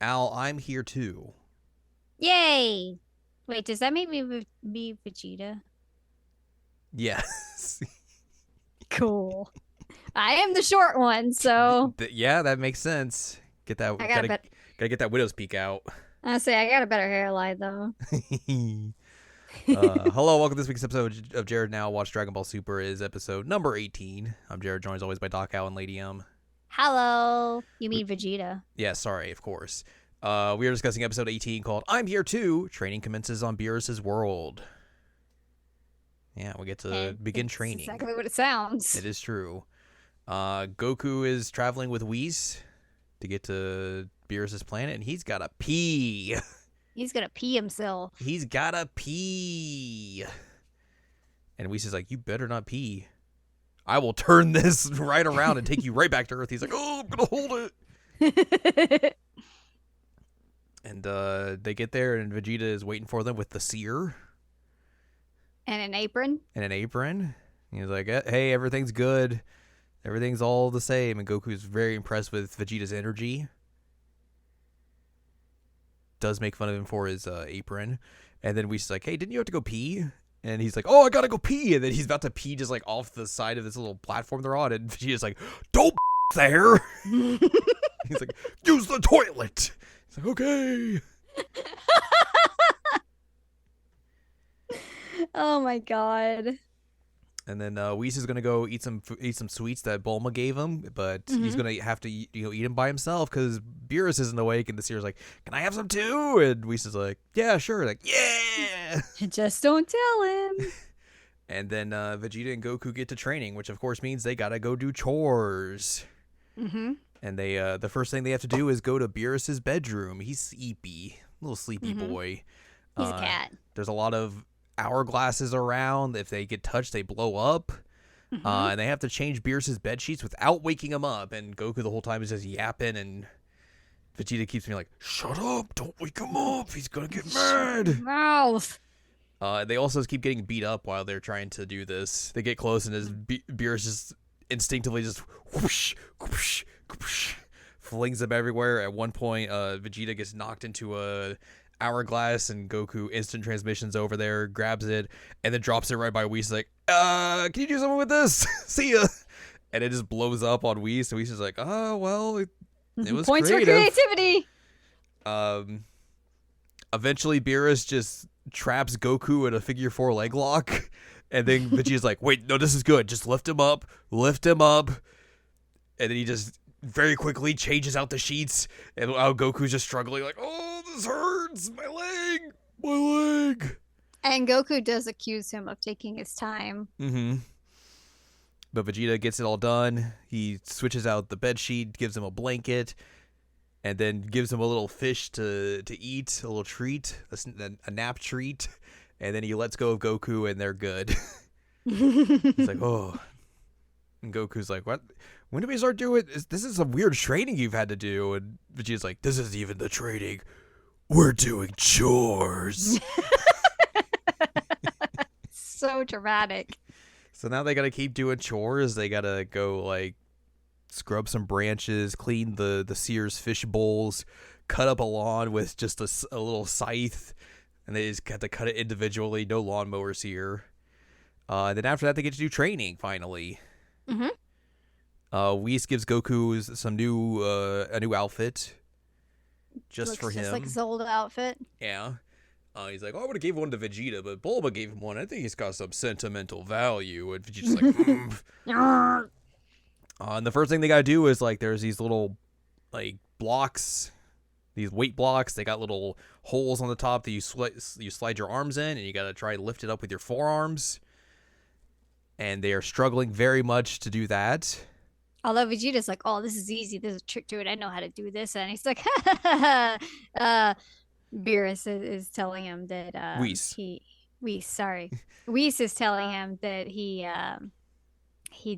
Al, I'm here too. Yay! Wait, does that make me be Vegeta? Yes. Cool. I am the short one, so Yeah, that makes sense. Get that. I got a Gotta bet. gotta get that widow's peak out. I say I got a better hairline though. Hello, welcome to this week's episode of Jared Now Watch Dragon Ball Super. Is episode number 18. I'm Jared, joined as always by Doc Owl and Lady M. Hello. You mean Vegeta? Yeah, sorry, of course. We are discussing episode 18 called "I'm Here Too." Training commences on Beerus's world. Yeah, we get to And begin it's training. exactly what it sounds. It is true. Goku is traveling with Whis to get to Beerus's planet, and he's gotta pee. He's gonna pee himself. He's gotta pee. And Whis is like, "You better not pee. I will turn this right around and take you right back to Earth." He's like, "Oh, I'm gonna hold it." And they get there, and Vegeta is waiting for them with the seer And an apron. and an apron. He's like, "Hey, everything's good. Everything's all the same." And Goku's very impressed with Vegeta's energy. Does make fun of him for his apron. And then Whis is like, "Hey, didn't you have to go pee?" And he's like, "Oh, I gotta go pee." And then he's about to pee just like off the side of this little platform they're on. And Vegeta's like, "Don't there." He's like, "Use the toilet." He's like, "Okay." Oh my god. And then Whis is gonna go eat some sweets that Bulma gave him, but he's gonna have to eat them by himself because Beerus isn't awake. And the seer's like, "Can I have some too?" And Whis is like, "Yeah, sure." Like, yeah. Just don't tell him. And then Vegeta and Goku get to training, which of course means they gotta go do chores. Mm-hmm. And they the first thing they have to do is go to Beerus's bedroom. He's sleepy, little sleepy boy. He's a cat. There's a lot of hourglasses around. If they get touched, they blow up. And they have to change Beerus's bed sheets without waking him up. And Goku the whole time is just yapping, and Vegeta keeps being like, "Shut up! Don't wake him up! He's gonna get mad." Mouth. They also keep getting beat up while they're trying to do this. They get close, and Beerus just instinctively just whoosh, whoosh, whoosh, flings them everywhere. At one point, Vegeta gets knocked into a hourglass, and Goku instant transmissions over there, grabs it, and then drops it right by Whis. Like, can you do something with this? See ya. And it just blows up on Whis. So Whis is like, "Oh well, it was Points creative." for creativity. Eventually, Beerus just traps Goku in a figure 4 leg lock. And then Vegeta's like, "Wait, no, this is good. Just lift him up. Lift him up." And then he just very quickly changes out the sheets. And Goku's just struggling, like, "Oh, this hurts. My leg. My leg." And Goku does accuse him of taking his time. Mm-hmm. But Vegeta gets it all done. He switches out the bed sheet, gives him a blanket, and then gives him a little fish to eat, a little treat, a nap treat. And then he lets go of Goku, and they're good. He's like, "Oh." And Goku's like, "What? When do we start doing this? Is some weird training you've had to do." And Vegeta's like, "This isn't even the training. We're doing chores." So dramatic. So now they got to keep doing chores. They got to go, like, scrub some branches, clean the seer's fish bowls, cut up a lawn with just a little scythe. And they just got to cut it individually. No lawnmowers here. And then after that, they get to do training, finally. Whis gives Goku some a new outfit just Looks for him. just like his old outfit. Yeah. He's like, "Oh, I would have gave one to Vegeta, but Bulma gave him one. I think he's got some sentimental value." And Vegeta's like, and the first thing they gotta do is, like, there's these little, like, blocks, these weight blocks. They got little holes on the top that you slide your arms in, and you gotta try to lift it up with your forearms. And they are struggling very much to do that. Although Vegeta's like, "Oh, this is easy. There's a trick to it. I know how to do this." And he's like, Beerus is telling him that Whis. Whis is telling him that he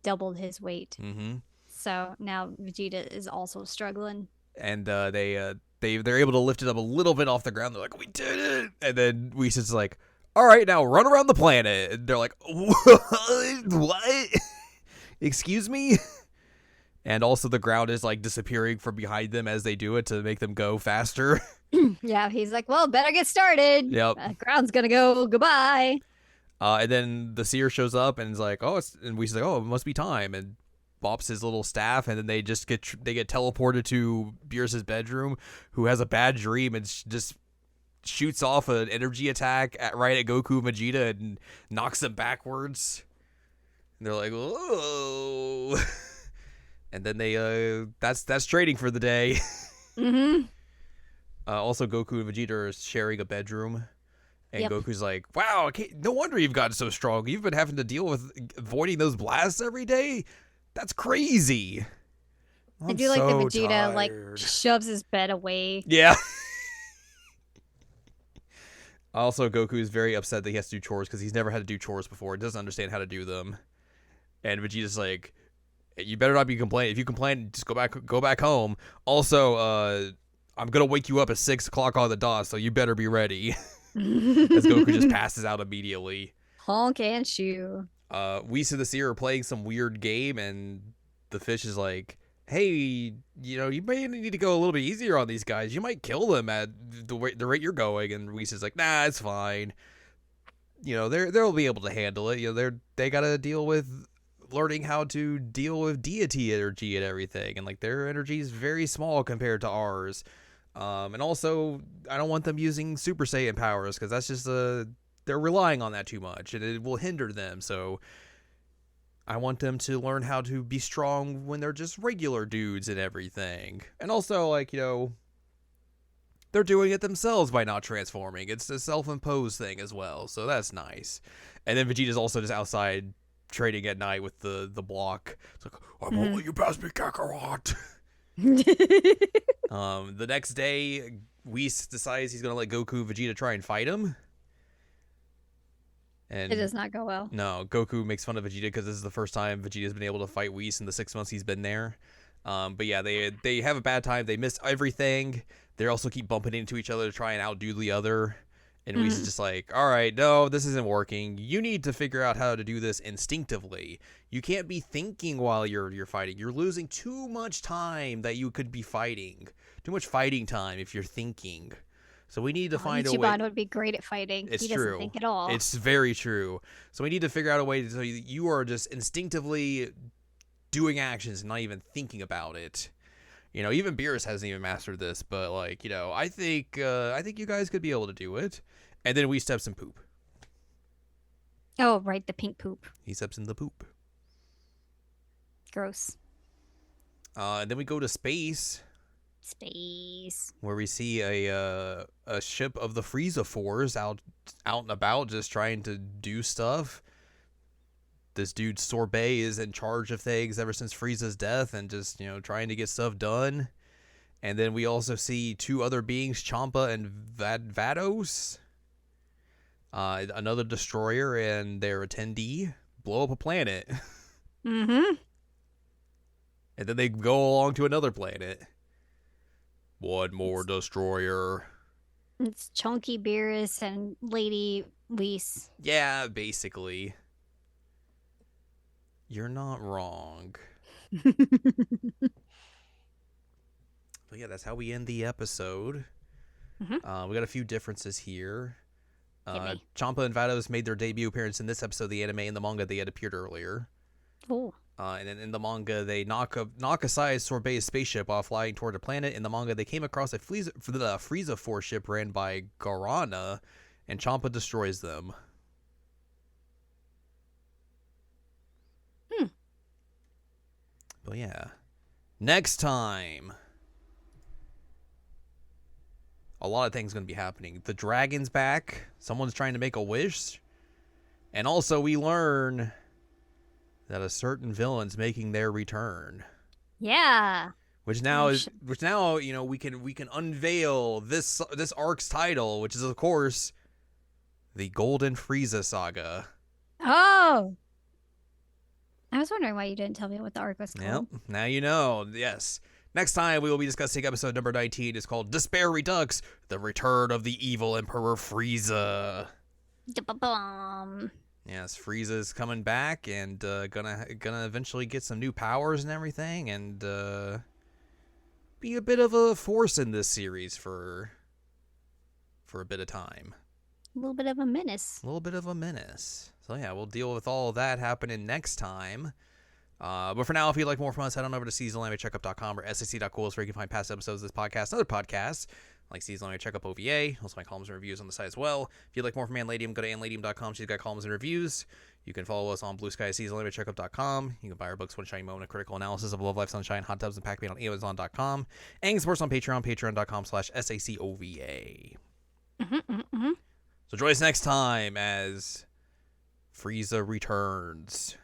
doubled his weight. Mm-hmm. So now Vegeta is also struggling. And they're able to lift it up a little bit off the ground. They're like, "We did it!" And then Whis is like, "All right, now run around the planet." And they're like, "What? What? Excuse me?" And also the ground is like disappearing from behind them as they do it to make them go faster. Yeah, he's like, well, better get started. Yep. Ground's gonna go. Goodbye. And then the seer shows up and is like, oh, and we say, oh, it must be time. And bops his little staff, and then they just get teleported to Beerus's bedroom, who has a bad dream and just shoots off an energy attack right at Goku and Vegeta and knocks them backwards. And they're like, whoa. And then they that's trading for the day. Mm-hmm. Also, Goku and Vegeta are sharing a bedroom. And Yep. Goku's like, wow, no wonder you've gotten so strong. You've been having to deal with avoiding those blasts every day? That's crazy. I do like that Vegeta like shoves his bed away. Yeah. Also, Goku's very upset that he has to do chores because he's never had to do chores before. He doesn't understand how to do them. And Vegeta's like, you better not be complaining. If you complain, just go back home. Also, I'm going to wake you up at 6 o'clock on the dot, so you better be ready. As Goku just passes out immediately. Honk and shoo. Whis and the Seer are playing some weird game, and the fish is like, hey, you may need to go a little bit easier on these guys. You might kill them at the rate you're going. And Whis is like, nah, it's fine. They'll be able to handle it. They got to deal with learning how to deal with deity energy and everything. And like their energy is very small compared to ours. And also, I don't want them using Super Saiyan powers because that's just they're relying on that too much and it will hinder them. So I want them to learn how to be strong when they're just regular dudes and everything. And also, like, they're doing it themselves by not transforming. It's a self-imposed thing as well. So that's nice. And then Vegeta's also just outside trading at night with the block. It's like, I won't let you pass me, Kakarot. The next day, Whis decides he's gonna let Goku and Vegeta try and fight him. And It does not go well. no, Goku makes fun of Vegeta because this is the first time Vegeta's been able to fight Whis in the 6 months he's been there. But yeah, they have a bad time. They miss everything. They also keep bumping into each other to try and outdo the other. And Whis is just like, all right, no, this isn't working. You need to figure out how to do this instinctively. You can't be thinking while you're fighting. You're losing too much time that you could be fighting. Too much fighting time if you're thinking. So we need to find a way. Ichiban would be great at fighting. It's he doesn't true. think at all. It's very true. So we need to figure out a way so you are just instinctively doing actions and not even thinking about it. Even Beerus hasn't even mastered this, but I think you guys could be able to do it. And then we steps in poop. Oh, right, the pink poop. He steps in the poop. Gross. And then we go to space. Space. Where we see a ship of the Frieza Force out and about, just trying to do stuff. This dude Sorbet is in charge of things ever since Frieza's death, and just trying to get stuff done. And then we also see two other beings, Champa and Vados, another destroyer and their attendee, blow up a planet. Mm-hmm. And then they go along to another planet. One more destroyer. It's Chunky Beerus and Lady Whis. Yeah, basically. You're not wrong. But yeah, that's how we end the episode. Mm-hmm. We got a few differences here. Gimme. Champa and Vados made their debut appearance in this episode of the anime. In the manga, they had appeared earlier. Oh. And then in the manga, they knock aside Sorbet's spaceship while flying toward a planet. In the manga, they came across a Frieza Force ship ran by Garana, and Champa destroys them. But yeah. Next time, a lot of things going to be happening. The dragon's back. Someone's trying to make a wish. And also we learn that a certain villain's making their return. Yeah. Which now we can unveil this arc's title, which is of course the Golden Frieza Saga. Oh. I was wondering why you didn't tell me what the arc was called. Yep. Now you know. Yes. Next time we will be discussing episode number 19. It's called Despair Redux: The Return of the Evil Emperor Frieza. Da-ba-bum. Yes, Frieza's coming back and gonna eventually get some new powers and everything, and be a bit of a force in this series for a bit of time. A little bit of a menace. A little bit of a menace. So yeah, we'll deal with all of that happening next time. But for now, if you'd like more from us, head on over to seasonalanimeCheckup.com or sac.cool, where you can find past episodes of this podcast and other podcasts, like Seasonal Anime Checkup OVA, also my columns and reviews on the site as well. If you'd like more from Anladium, go to anladium.com. She's got columns and reviews. You can follow us on Blue Sky SeasonalAnimeCheckup.com. You can buy our books, One Shiny Moment, a critical analysis of Love, Life, Sunshine, Hot Tubs, and Pac-Man on Amazon.com. And you can support us on Patreon, patreon.com/SACOVA. So join us next time as Frieza returns.